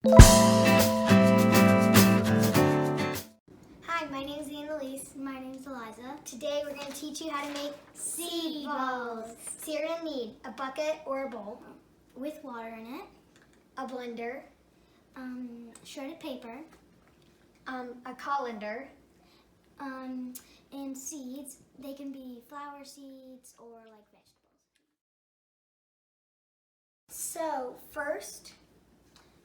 Hi, my name is Annalise. My name is Eliza. Today we're going to teach you how to make seed balls. So you're going to need a bucket or a bowl With water in it, a blender, shredded paper, a colander, and seeds. They can be flower seeds or like vegetables.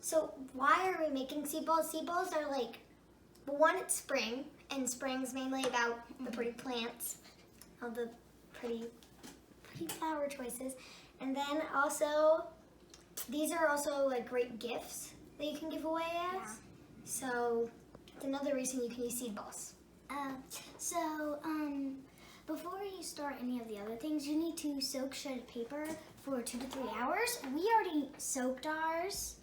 So why are we making seed balls? Seed balls are like, well, one, it's spring, and spring's mainly about the pretty plants, all the pretty flower choices. And then also, these are also like great gifts that you can give away as. Yeah. So it's another reason you can use seed balls. Before you start any of the other things, you need to soak shredded paper for 2 to 3 hours. We already soaked ours.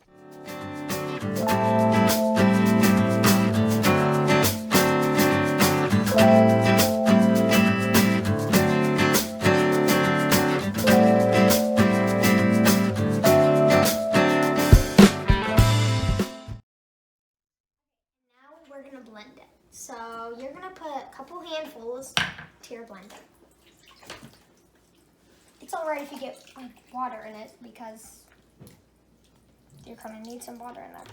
We're gonna blend it. So you're gonna put a couple handfuls to your blender. It's alright if you get like water in it because you're gonna need some water in it.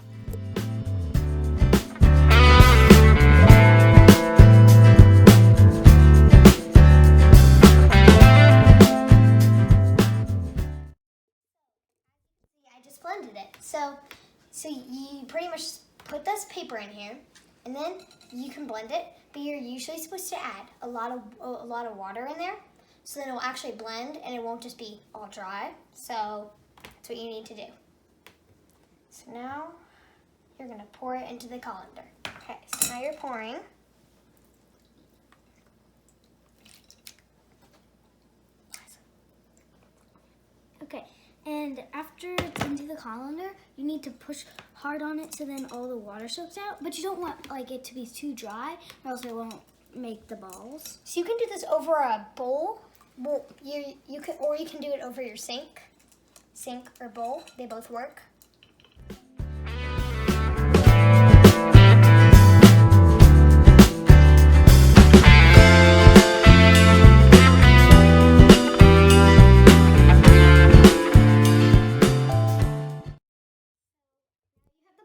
I just blended it. So you pretty much put this paper in here, and then you can blend it. But you're usually supposed to add a lot of water in there, so then it will actually blend and it won't just be all dry. So that's what you need to do. So now you're gonna pour it into the colander. Okay, so now you're pouring. Okay, and after it's into the colander, you need to push hard on it so then all the water soaks out. But you don't want like it to be too dry, or else it won't make the balls. So you can do this over a bowl. Well, you can do it over your sink or bowl. They both work.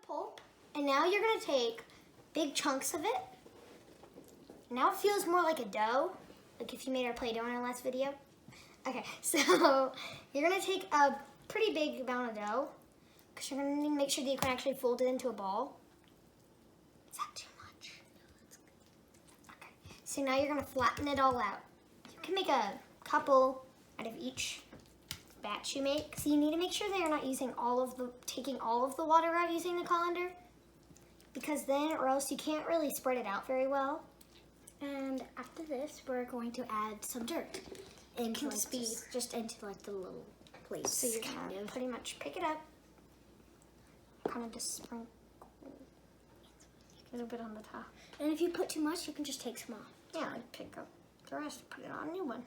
Pulp, and now you're going to take big chunks of it. Now it feels more like a dough, like if you made our Play-Doh in our last video. Okay, so you're going to take a pretty big amount of dough because you're going to need to make sure that you can actually fold it into a ball. Is that too much? Okay, so now you're going to flatten it all out. You can make a couple out of each batch you make. So you need to make sure that you're not using taking all of the water out using the colander, because then or else you can't really spread it out very well. And after this, we're going to add some dirt into Can like just just into like the little place. So you're gonna pretty much pick it up, kind of just sprinkle a little bit on the top. And if you put too much, you can just take some off. Yeah, I'd pick up the rest, put it on a new one.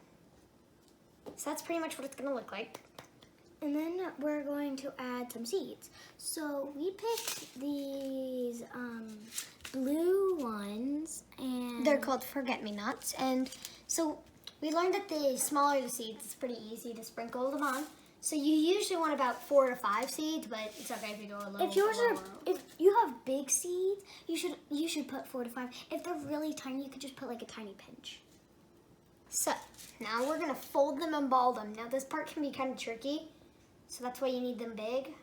So that's pretty much what it's gonna look like. And then we're going to add some seeds. So we picked these blue ones, and They're called forget-me-nots, and so we learned that the smaller the seeds, it's pretty easy to sprinkle them on. So you usually want about 4 to 5 seeds, but it's okay if you go a little. If you have big seeds, you should put 4 to 5. If they're really tiny, you could just put like a tiny pinch. So now we're gonna fold them and ball them. Now this part can be kind of tricky, so that's why you need them big.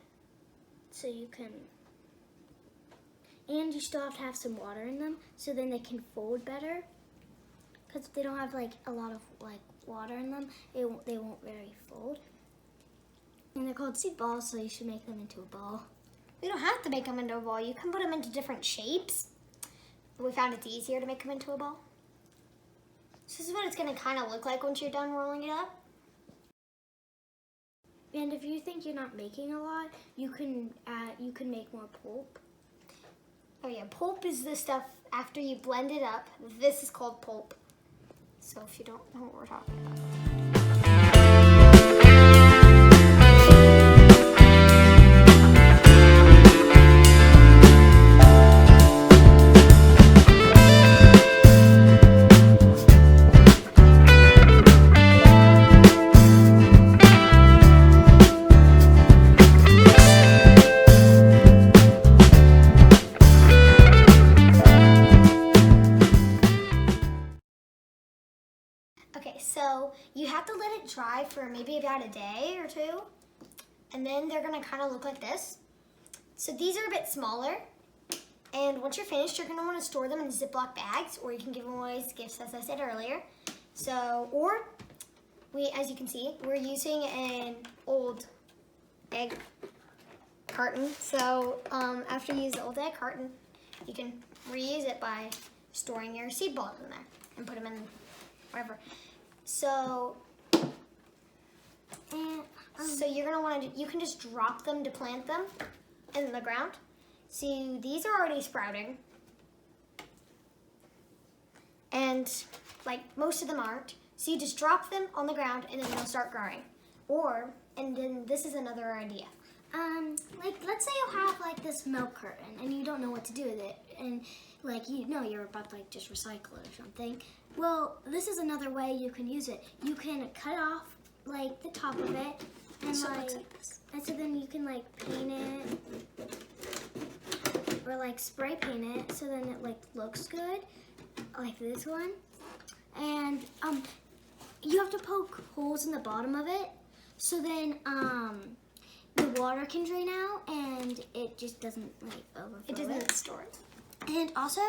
So you can, and you still have to have some water in them, so then they can fold better. Because if they don't have like a lot of like water in them, they won't very fold. And they're called seed balls, so you should make them into a ball. We don't have to make them into a ball. You can put them into different shapes. We found it's easier to make them into a ball. So this is what it's gonna kind of look like once you're done rolling it up. And if you think you're not making a lot, you can make more pulp. Oh yeah, pulp is the stuff after you blend it up. This is called pulp. So if you don't know what we're talking about. for maybe about a day or two. And then they're gonna kind of look like this. So these are a bit smaller. And once you're finished, you're gonna wanna store them in Ziploc bags, or you can give them away as gifts, as I said earlier. So, or as you can see, we're using an old egg carton. So after you use the old egg carton, you can reuse it by storing your seed balls in there and put them in wherever. So, so you're gonna want to. You can just drop them to plant them in the ground. See, these are already sprouting, and like most of them aren't. So you just drop them on the ground, and then they'll start growing. And then this is another idea. Like let's say you have like this milk carton and you don't know what to do with it, and like you know you're about to like just recycle it or something. Well, this is another way you can use it. You can cut off like the top of it, and So it like, looks like this. and so then you can like paint it or like spray paint it, so then it like looks good, like this one. And you have to poke holes in the bottom of it, so then the water can drain out and it just doesn't like overflow. It doesn't store it. And also,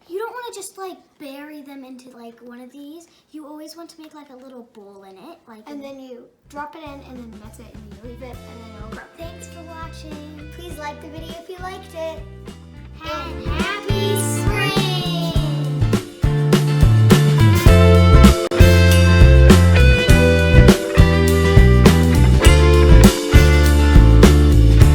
you don't want to just like bury them into like one of these. You always want to make like a little bowl in it, like. And then you drop it in, and then that's it, and you leave it, and then it'll grow. Thanks for watching. Please like the video if you liked it.